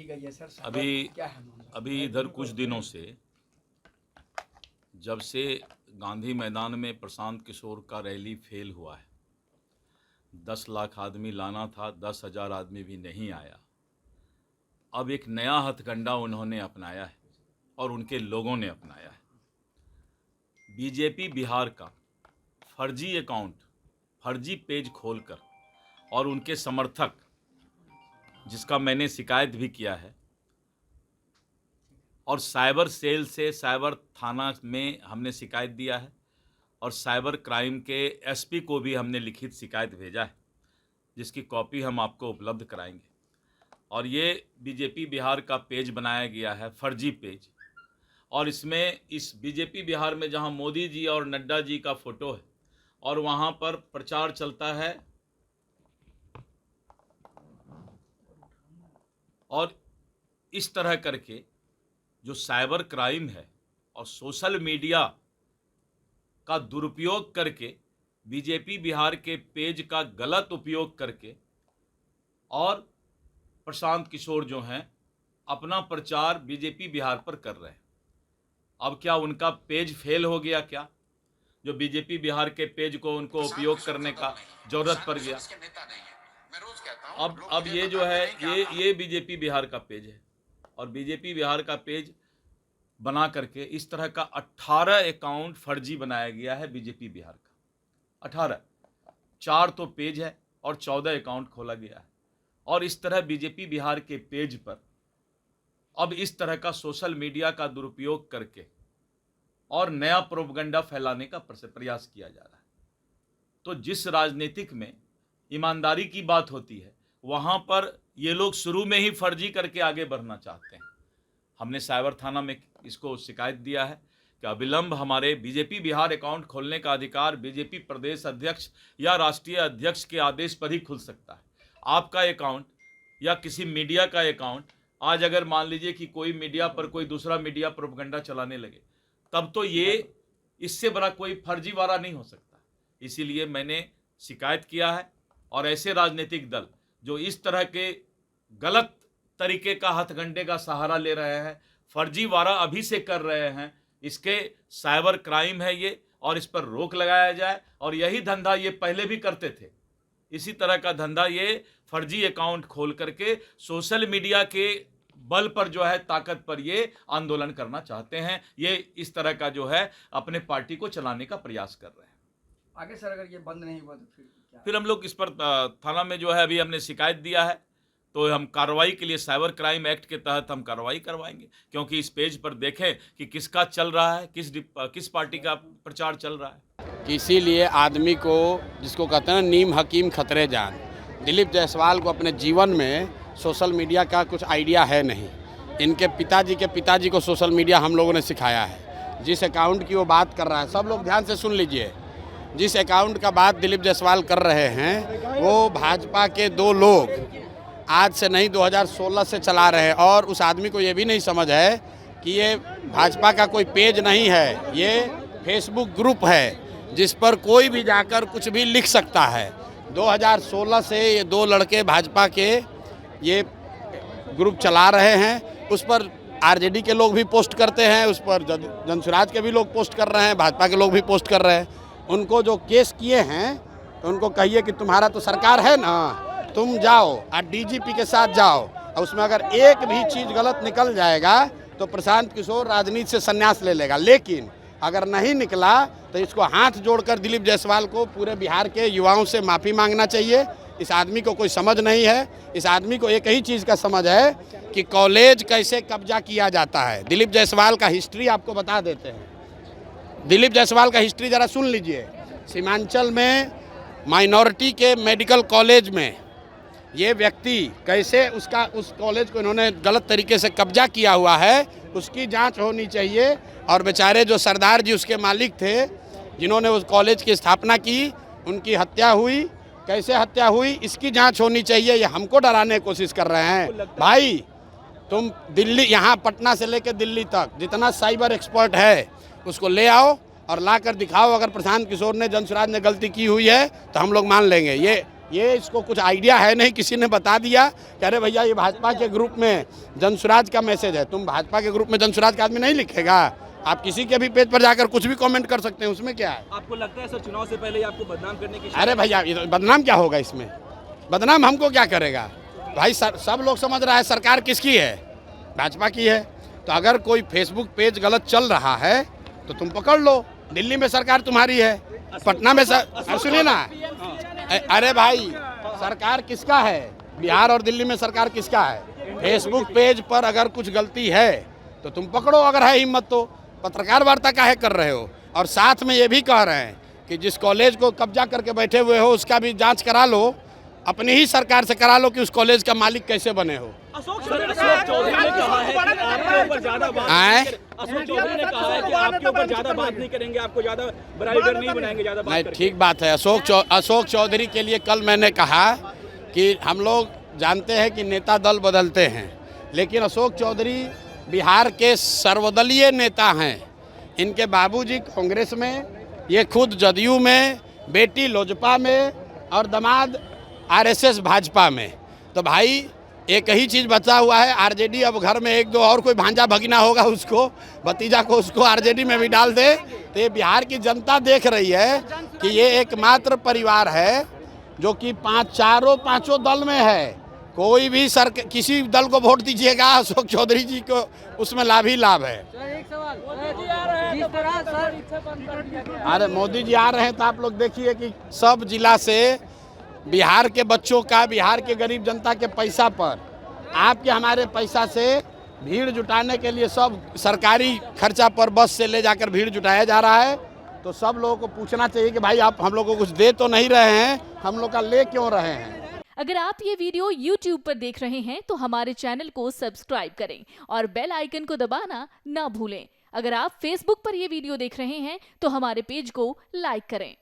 गई है सर? अभी क्या है मामला? अभी इधर कुछ दिनों से जब से गांधी मैदान में प्रशांत किशोर का रैली फेल हुआ है, 10 लाख आदमी लाना था, 10,000 आदमी भी नहीं आया। अब एक नया हथकंडा उन्होंने अपनाया है और उनके लोगों ने अपनाया है। बीजेपी बिहार का फर्जी अकाउंट, फर्जी पेज खोलकर और उनके समर्थक, जिसका मैंने शिकायत भी किया है, और साइबर सेल से साइबर थाना में हमने शिकायत दिया है और साइबर क्राइम के एसपी को भी हमने लिखित शिकायत भेजा है, जिसकी कॉपी हम आपको उपलब्ध कराएंगे। और ये बीजेपी बिहार का पेज बनाया गया है, फर्जी पेज, और इसमें इस बीजेपी बिहार में जहां मोदी जी और नड्डा जी का फोटो है और वहां पर प्रचार चलता है और इस तरह करके जो साइबर क्राइम है और सोशल मीडिया का दुरुपयोग करके बीजेपी बिहार के पेज का गलत उपयोग करके और प्रशांत किशोर जो हैं अपना प्रचार बीजेपी बिहार पर कर रहे हैं। अब क्या उनका पेज फेल हो गया क्या, जो बीजेपी बिहार के पेज को उनको उपयोग करने का जरूरत पड़ गया? अब ये जो है ये बीजेपी बिहार का पेज है और बीजेपी बिहार का पेज बना करके इस तरह का 18 अकाउंट फर्जी बनाया गया है बीजेपी बिहार का। 18, 4 तो पेज है और 14 अकाउंट खोला गया है। और इस तरह बीजेपी बिहार के पेज पर अब इस तरह का सोशल मीडिया का दुरुपयोग करके और नया प्रोपगंडा फैलाने का प्रयास किया जा रहा है। तो जिस राजनीतिक में ईमानदारी की बात होती है, वहां पर ये लोग शुरू में ही फर्जी करके आगे बढ़ना चाहते हैं। हमने साइबर थाना में इसको शिकायत दिया है कि अविलंब हमारे बीजेपी बिहार अकाउंट खोलने का अधिकार बीजेपी प्रदेश अध्यक्ष या राष्ट्रीय अध्यक्ष के आदेश पर ही खुल सकता है। आपका अकाउंट या किसी मीडिया का अकाउंट, आज अगर मान लीजिए कि कोई मीडिया पर कोई दूसरा मीडिया प्रोपगंडा चलाने लगे, तब तो ये इससे बड़ा कोई फर्जीवाड़ा नहीं हो सकता। इसीलिए मैंने शिकायत किया है और ऐसे राजनीतिक दल जो इस तरह के गलत तरीके का हथकंडे का सहारा ले रहे हैं, फर्जीवाड़ा अभी से कर रहे हैं, इसके साइबर क्राइम है ये और इस पर रोक लगाया जाए। और यही धंधा ये पहले भी करते थे, इसी तरह का धंधा ये फर्जी अकाउंट खोल करके सोशल मीडिया के बल पर जो है, ताकत पर ये आंदोलन करना चाहते हैं। ये इस तरह का जो है अपने पार्टी को चलाने का प्रयास कर रहे हैं। आगे सर अगर ये बंद नहीं हुआ तो फिर क्या? फिर हम लोग इस पर थाना में जो है अभी हमने शिकायत दिया है, तो हम कार्रवाई के लिए साइबर क्राइम एक्ट के तहत हम कार्रवाई करवाएंगे। क्योंकि इस पेज पर देखें कि किसका चल रहा है, किस पार्टी का प्रचार चल रहा है। इसीलिए आदमी को, जिसको कहते हैं नीम हकीम खतरे जान, दिलीप जायसवाल को अपने जीवन में सोशल मीडिया का कुछ आइडिया है नहीं। इनके पिताजी को सोशल मीडिया हम लोगों ने सिखाया है। जिस अकाउंट की वो बात कर रहा है, सब लोग ध्यान से सुन लीजिए, जिस अकाउंट का बात दिलीप जायसवाल कर रहे हैं वो भाजपा के 2 लोग आज से नहीं 2016 से चला रहे हैं। और उस आदमी को ये भी नहीं समझ है कि ये भाजपा का कोई पेज नहीं है, ये फेसबुक ग्रुप है जिस पर कोई भी जाकर कुछ भी लिख सकता है। 2016 से ये 2 लड़के भाजपा के ये ग्रुप चला रहे हैं। उस पर आरजेडी के लोग भी पोस्ट करते हैं, उस पर जनसुराज के भी लोग पोस्ट कर रहे हैं, भाजपा के लोग भी पोस्ट कर रहे हैं। उनको जो केस किए हैं तो उनको कहिए कि तुम्हारा तो सरकार है ना, तुम जाओ और डीजीपी के साथ जाओ, और उसमें अगर एक भी चीज़ गलत निकल जाएगा तो प्रशांत किशोर राजनीति से संन्यास ले लेगा। लेकिन अगर नहीं निकला तो इसको हाथ जोड़कर दिलीप जायसवाल को पूरे बिहार के युवाओं से माफ़ी मांगना चाहिए। इस आदमी को कोई समझ नहीं है। इस आदमी को एक ही चीज़ का समझ है कि कॉलेज कैसे कब्जा किया जाता है। दिलीप जायसवाल का हिस्ट्री आपको बता देते हैं। दिलीप जायसवाल का हिस्ट्री ज़रा सुन लीजिए। सीमांचल में माइनॉरिटी के मेडिकल कॉलेज में ये व्यक्ति कैसे उस कॉलेज को इन्होंने गलत तरीके से कब्जा किया हुआ है, उसकी जांच होनी चाहिए। और बेचारे जो सरदार जी उसके मालिक थे, जिन्होंने उस कॉलेज की स्थापना की, उनकी हत्या हुई, कैसे हत्या हुई, इसकी जांच होनी चाहिए। ये हमको डराने की कोशिश कर रहे हैं। भाई तुम दिल्ली, यहाँ पटना से लेकर दिल्ली तक जितना साइबर एक्सपर्ट है उसको ले आओ और ला कर दिखाओ। अगर प्रशांत किशोर ने, जनसुराज ने गलती की हुई है तो हम लोग मान लेंगे। ये ये इसको कुछ आइडिया है नहीं, किसी ने बता दिया कि अरे भैया ये भाजपा के ग्रुप में जनसुराज का मैसेज है। तुम भाजपा के ग्रुप में जनसुराज का आदमी नहीं लिखेगा, आप किसी के भी पेज पर जाकर कुछ भी कमेंट कर सकते हैं, उसमें क्या है? आपको लगता है सर चुनाव से पहले ही आपको बदनाम करने की? अरे भैया बदनाम क्या होगा इसमें? बदनाम हमको क्या करेगा भाई? सब लोग समझ रहा है सरकार किसकी है, भाजपा की है। तो अगर कोई फेसबुक पेज गलत चल रहा है तो तुम पकड़ लो, दिल्ली में सरकार तुम्हारी है, पटना में सुनिए ना, अरे भाई सरकार किसका है? बिहार और दिल्ली में सरकार किसका है? फेसबुक पेज पर अगर कुछ गलती है तो तुम पकड़ो, अगर है हिम्मत तो। पत्रकार वार्ता काहे कर रहे हो? और साथ में ये भी कह रहे हैं कि जिस कॉलेज को कब्जा करके बैठे हुए हो उसका भी जांच करा लो, अपनी ही सरकार से करा लो कि उस कॉलेज का मालिक कैसे बने हो। अशोक चौधरी ने कहा है कि आपके ऊपर ज्यादा बात नहीं करेंगे, आपको ज्यादा बराबर नहीं बनाएंगे, ज्यादा बात नहीं, ठीक बात है। अशोक चौधरी के लिए कल मैंने कहा कि हम लोग जानते हैं कि नेता दल बदलते हैं, लेकिन अशोक चौधरी बिहार के सर्वदलीय नेता हैं। इनके बाबूजी कांग्रेस में, ये खुद जदयू में, बेटी लोजपा में और दामाद आरएसएस भाजपा में। तो भाई एक ही चीज़ बचा हुआ है आरजेडी। अब घर में एक दो और कोई भांजा भगीना होगा, उसको भतीजा को उसको आरजेडी में भी डाल दे। तो ये बिहार की जनता देख रही है कि ये एकमात्र परिवार है जो कि पांचों दल में है। कोई भी किसी दल को वोट दीजिएगा, अशोक चौधरी जी को उसमें लाभ ही लाभ है। एक सवाल, अरे मोदी जी आ रहे हैं तो आप लोग देखिए कि सब जिला से बिहार के बच्चों का, बिहार के गरीब जनता के पैसा पर, आपके हमारे पैसा से भीड़ जुटाने के लिए सब सरकारी खर्चा पर बस से ले जाकर भीड़ जुटाया जा रहा है। तो सब लोगों को पूछना चाहिए कि भाई आप हम लोग को कुछ दे तो नहीं रहे हैं, हम लोग का ले क्यों रहे हैं? अगर आप ये वीडियो YouTube पर देख रहे हैं तो हमारे चैनल को सब्सक्राइब करें और बेल आइकन को दबाना ना भूलें। अगर आप Facebook पर ये वीडियो देख रहे हैं तो हमारे पेज को लाइक करें।